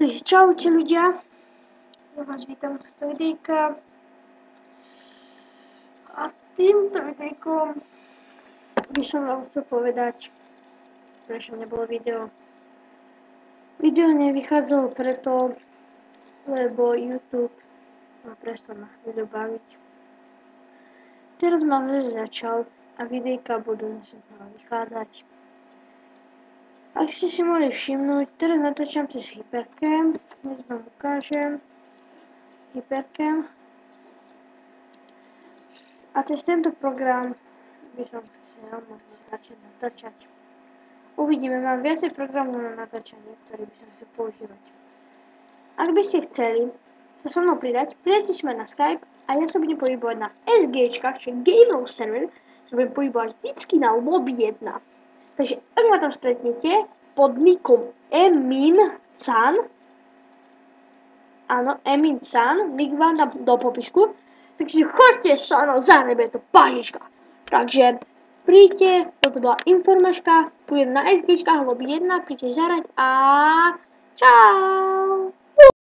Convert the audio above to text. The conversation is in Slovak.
Takže čaute ľudia, ja vás vítam z tohto videjka a týmto videjkom by som vám chcel povedať, prečo nebolo video. Video nevychádzalo preto, lebo YouTube ma prestal na chvíľu baviť. Teraz ma zase začal a videjka budú zase znova vychádzať. Ak ste si mohli všimnúť, teraz natáčam cez Hypercam, dnes vám ukážem Hypercam. A cez tento program by som chcel začať natáčať. Uvidíme, mám viacej programov na natáčanie, ktoré by som chcel používať. Ak by ste chceli sa so mnou pridať, pridajte si ma na Skype a ja sa budem pohybovať na SGčkách, čo je Gameov server, sa budem pohybovať vždycky na lobby 1. Takže ak ma tam stretnete pod nikom EminCan, áno, EminCan, link vám dám do popisku, takže choďte sa mnou, zahrajme to pážička. Takže príďte, toto bola informačka, budem na SGčkách lobby 1, príďte zahrať a čau!